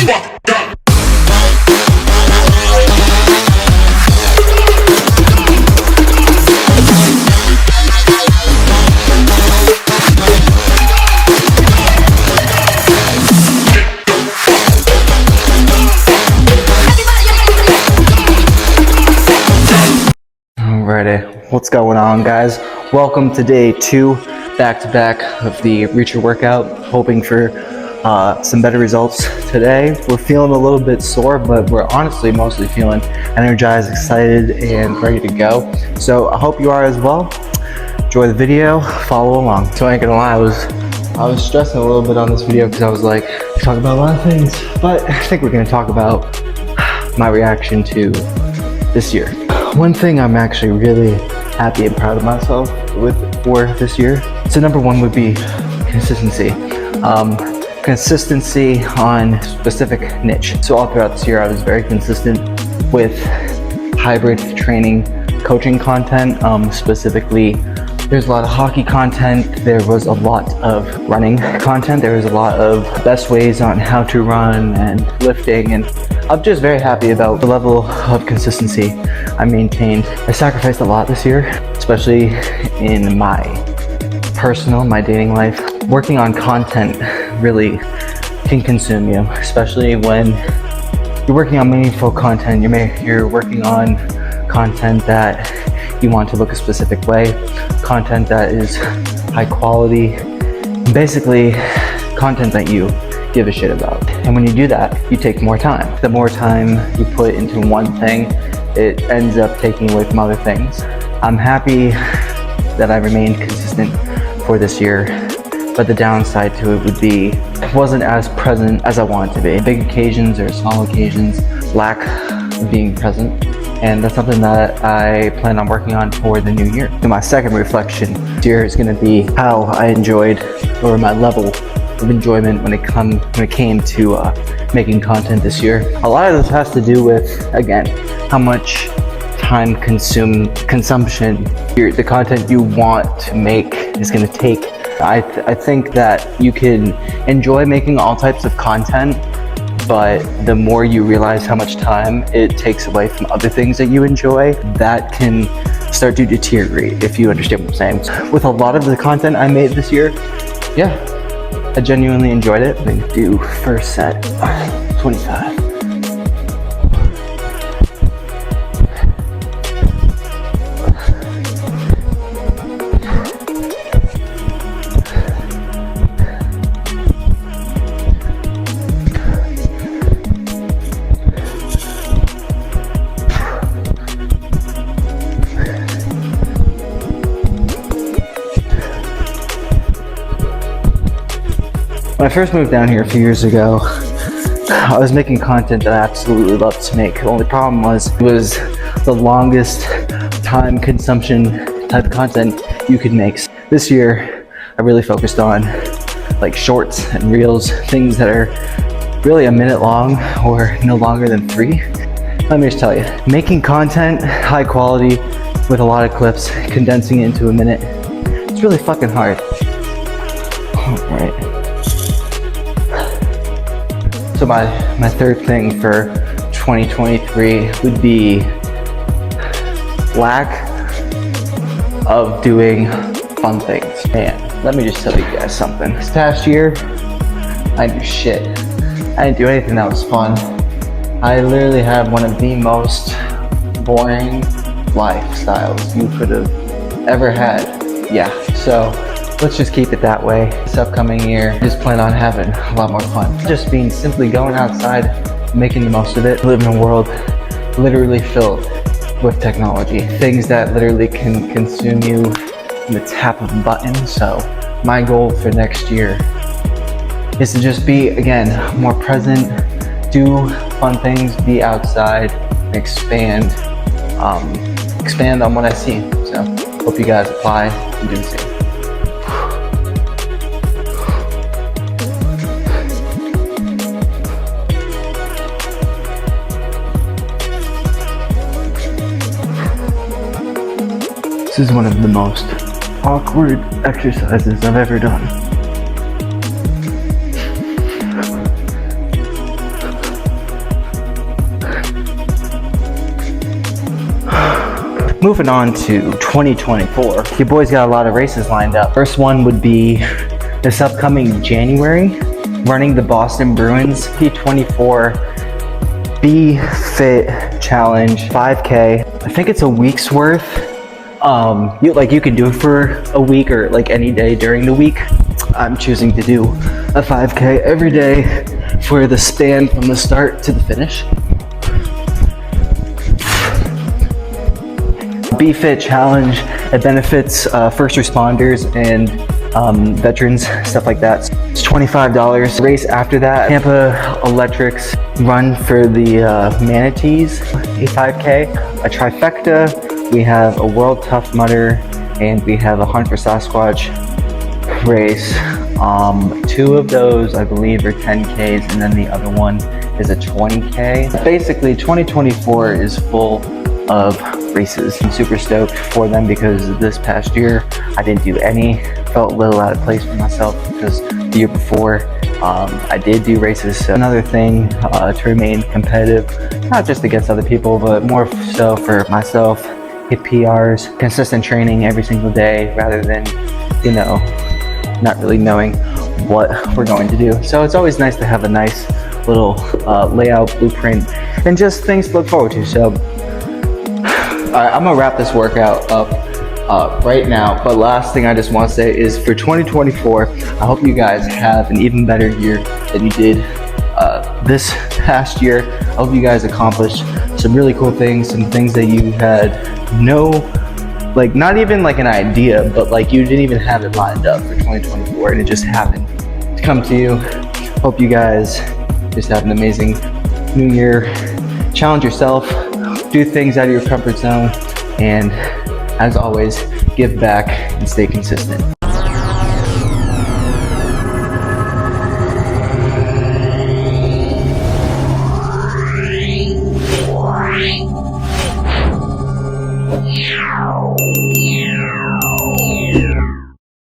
fucked up. Alrighty, what's going on, guys? Welcome to day 2, back-to-back of the Racher workout. Hoping for some better results today. We're feeling a little bit sore, but we're honestly mostly feeling energized, excited, and ready to go. So I hope you are as well. Enjoy the video, follow along. So I ain't gonna lie, I was stressing a little bit on this video because I was like, talk about a lot of things, but I think we're gonna talk about my reaction to this year. One thing I'm actually really happy and proud of myself for this year. So number one would be consistency. Consistency on specific niche. So all throughout this year, I was very consistent with hybrid training, coaching content. Specifically, there's a lot of hockey content. There was a lot of running content. There was a lot of best ways on how to run and lifting, and I'm just very happy about the level of consistency I maintained. I sacrificed a lot this year, especially in my dating life. Working on content really can consume you, especially when you're working on meaningful content. You're working on content that you want to look a specific way, content that is high quality, basically content that you give a shit about. And when you do that, you take more time. The more time you put into one thing, it ends up taking away from other things. I'm happy that I remained consistent for this year, but the downside to it would be I wasn't as present as I wanted to be. Big occasions or small occasions lack of being present, and that's something that I plan on working on for the new year. So my second reflection this year is going to be how I enjoyed, or my level of enjoyment when it came to making content this year. A lot of this has to do with, again, how much time consumption the content you want to make is going to take. I think that you can enjoy making all types of content, but the more you realize how much time it takes away from other things that you enjoy, that can start to deteriorate, if you understand what I'm saying. With a lot of the content I made this year, yeah, I genuinely enjoyed it. I'm gonna do first set, 25. When I first moved down here a few years ago, I was making content that I absolutely loved to make. The only problem was it was the longest time consumption type of content you could make. This year, I really focused on like shorts and reels, things that are really a minute long or no longer than 3. Let me just tell you, making content high quality with a lot of clips, condensing it into a minute, it's really fucking hard. All right. So my third thing for 2023 would be lack of doing fun things. Man, let me just tell you guys something. This past year, I didn't do shit. I didn't do anything that was fun. I literally had one of the most boring lifestyles you could have ever had. Yeah, so let's just keep it that way. This upcoming year, just plan on having a lot more fun. Just being simply going outside, making the most of it. Live in a world literally filled with technology. Things that literally can consume you in the tap of a button. So my goal for next year is to just be, again, more present, do fun things, be outside, expand on what I see. So hope you guys apply and do the same. This is one of the most awkward exercises I've ever done. moving on to 2024. Your boys got a lot of races lined up. First one would be this upcoming January, running the Boston Bruins P24 Be Fit Challenge 5K. I think it's a week's worth. You can do it for a week or like any day during the week. I'm choosing to do a 5K every day for the span from the start to the finish. Be Fit Challenge, it benefits first responders and veterans, stuff like that. It's $25. Race after that, Tampa Electric's run for the Manatees, a 5K, a trifecta. We have a World Tough Mudder, and we have a Hunt for Sasquatch race. 2 of those, I believe, are 10Ks, and then the other one is a 20K. Basically, 2024 is full of races. I'm super stoked for them because this past year I didn't do any. Felt a little out of place for myself because the year before I did do races. So another thing to remain competitive, not just against other people, but more so for myself. Hit PRs, consistent training every single day rather than, not really knowing what we're going to do. So it's always nice to have a nice little layout, blueprint, and just things to look forward to. So I'm gonna wrap this workout up right now, but last thing I just want to say is for 2024, I hope you guys have an even better year than you did this past year. I hope you guys accomplished some really cool things, some things that you had not even like an idea, but like you didn't even have it lined up for 2024 and it just happened to come to you. Hope you guys just have an amazing new year. Challenge yourself, do things out of your comfort zone, and as always, give back and stay consistent. Yeah.